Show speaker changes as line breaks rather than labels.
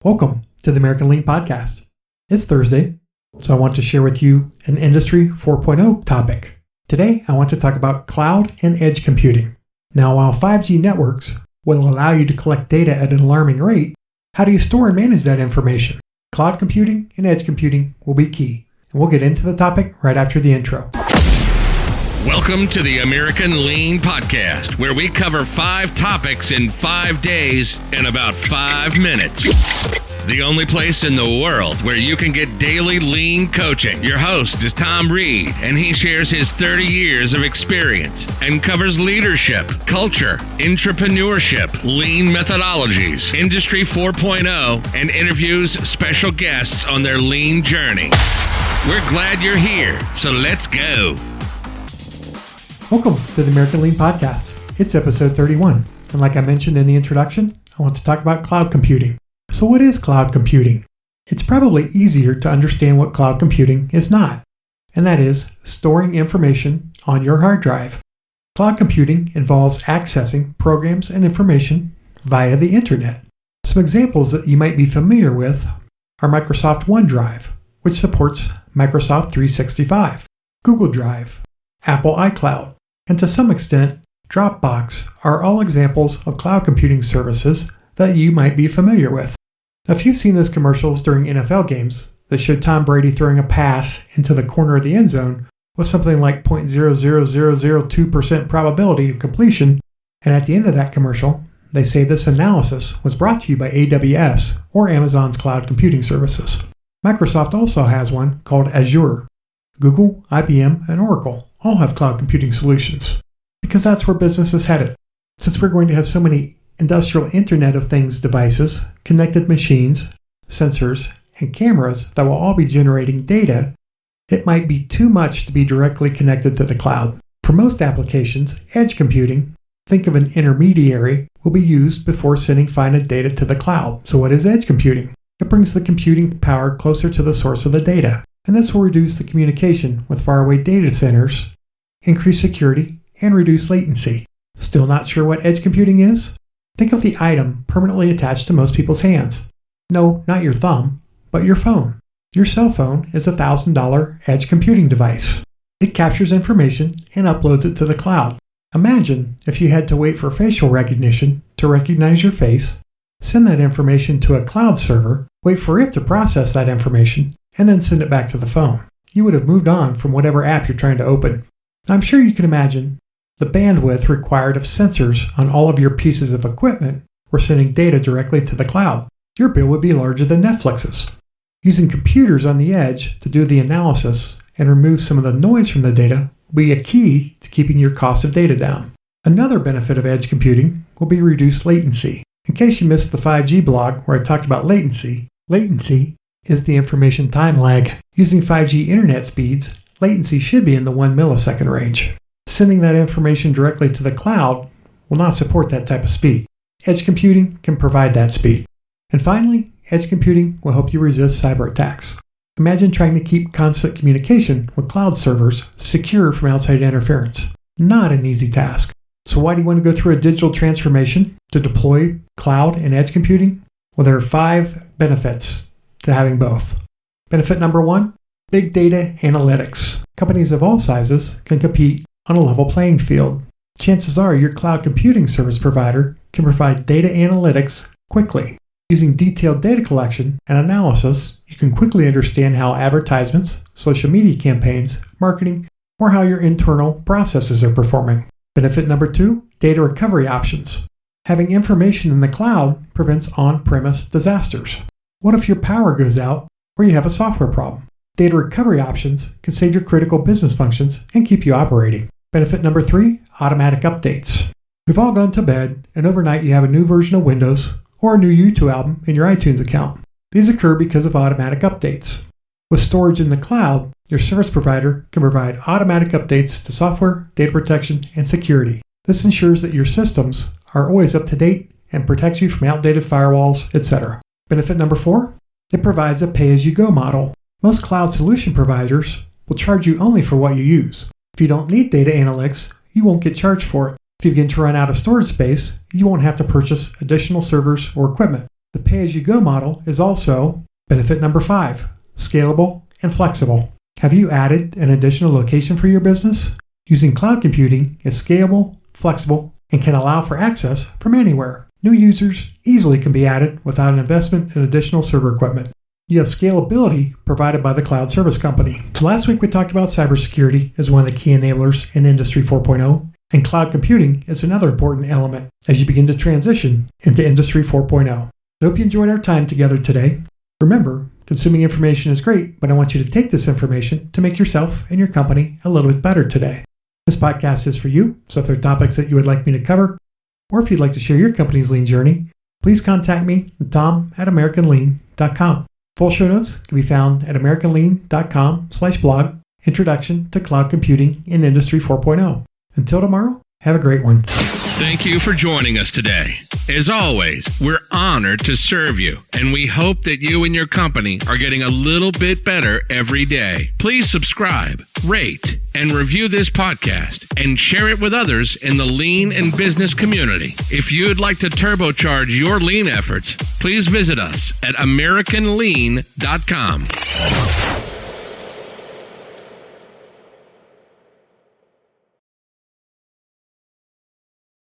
Welcome to the American Lean Podcast. It's Thursday, so I want to share with you an Industry 4.0 topic. Today, I want to talk about cloud and edge computing. Now, while 5G networks will allow you to collect data at an alarming rate, how do you store and manage that information? Cloud computing and edge computing will be key, and we'll get into the topic right after the intro.
Welcome to the American Lean Podcast, where we cover 5 topics in 5 days in about 5 minutes. The only place in the world where you can get daily lean coaching. Your host is Tom Reed, and he shares his 30 years of experience and covers leadership, culture, entrepreneurship, lean methodologies, Industry 4.0, and interviews special guests on their lean journey. We're glad you're here, so let's go.
Welcome to the American Lean Podcast. It's episode 31, and like I mentioned in the introduction, I want to talk about cloud computing. So what is cloud computing? It's probably easier to understand what cloud computing is not, and that is storing information on your hard drive. Cloud computing involves accessing programs and information via the internet. Some examples that you might be familiar with are Microsoft OneDrive, which supports Microsoft 365, Google Drive, Apple iCloud, and to some extent, Dropbox are all examples of cloud computing services that you might be familiar with. Now, if you've seen those commercials during NFL games that showed Tom Brady throwing a pass into the corner of the end zone with something like 0.00002% probability of completion, and at the end of that commercial, they say this analysis was brought to you by AWS or Amazon's cloud computing services. Microsoft also has one called Azure. Google, IBM, and Oracle all have cloud computing solutions because that's where business is headed. Since we're going to have so many industrial Internet of Things devices, connected machines, sensors, and cameras that will all be generating data, it might be too much to be directly connected to the cloud. For most applications, edge computing, think of an intermediary, will be used before sending finite data to the cloud. So what is edge computing? It brings the computing power closer to the source of the data, and this will reduce the communication with faraway data centers, increase security, and reduce latency. Still not sure what edge computing is? Think of the item permanently attached to most people's hands. No, not your thumb, but your phone. Your cell phone is a $1,000 edge computing device. It captures information and uploads it to the cloud. Imagine if you had to wait for facial recognition to recognize your face, send that information to a cloud server, wait for it to process that information, and then send it back to the phone. You would have moved on from whatever app you're trying to open. I'm sure you can imagine the bandwidth required of sensors on all of your pieces of equipment were sending data directly to the cloud. Your bill would be larger than Netflix's. Using computers on the edge to do the analysis and remove some of the noise from the data will be a key to keeping your cost of data down. Another benefit of edge computing will be reduced latency. In case you missed the 5G blog where I talked about latency is the information time lag. Using 5G internet speeds, latency should be in the 1 millisecond range. Sending that information directly to the cloud will not support that type of speed. Edge computing can provide that speed. And finally, edge computing will help you resist cyber attacks. Imagine trying to keep constant communication with cloud servers secure from outside interference. Not an easy task. So why do you want to go through a digital transformation to deploy cloud and edge computing? Well, there are 5 benefits to having both. Benefit number 1, big data analytics. Companies of all sizes can compete on a level playing field. Chances are your cloud computing service provider can provide data analytics quickly. Using detailed data collection and analysis, you can quickly understand how advertisements, social media campaigns, marketing, or how your internal processes are performing. Benefit number 2, data recovery options. Having information in the cloud prevents on-premise disasters. What if your power goes out or you have a software problem? Data recovery options can save your critical business functions and keep you operating. Benefit number 3, automatic updates. We've all gone to bed and overnight you have a new version of Windows or a new U2 album in your iTunes account. These occur because of automatic updates. With storage in the cloud, your service provider can provide automatic updates to software, data protection, and security. This ensures that your systems are always up to date and protects you from outdated firewalls, etc. Benefit number 4, it provides a pay-as-you-go model. Most cloud solution providers will charge you only for what you use. If you don't need data analytics, you won't get charged for it. If you begin to run out of storage space, you won't have to purchase additional servers or equipment. The pay-as-you-go model is also benefit number 5, scalable and flexible. Have you added an additional location for your business? Using cloud computing is scalable, flexible, and can allow for access from anywhere. New users easily can be added without an investment in additional server equipment. You have scalability provided by the cloud service company. So last week we talked about cybersecurity as one of the key enablers in Industry 4.0, and cloud computing is another important element as you begin to transition into Industry 4.0. I hope you enjoyed our time together today. Remember, consuming information is great, but I want you to take this information to make yourself and your company a little bit better today. This podcast is for you, so if there are topics that you would like me to cover, or if you'd like to share your company's lean journey, please contact me at tom@americanlean.com. Full show notes can be found at americanlean.com/blog, Introduction to Cloud Computing in Industry 4.0. Until tomorrow, have a great one.
Thank you for joining us today. As always, we're honored to serve you, and we hope that you and your company are getting a little bit better every day. Please subscribe, rate, and review this podcast, and share it with others in the lean and business community. If you'd like to turbocharge your lean efforts, please visit us at americanlean.com.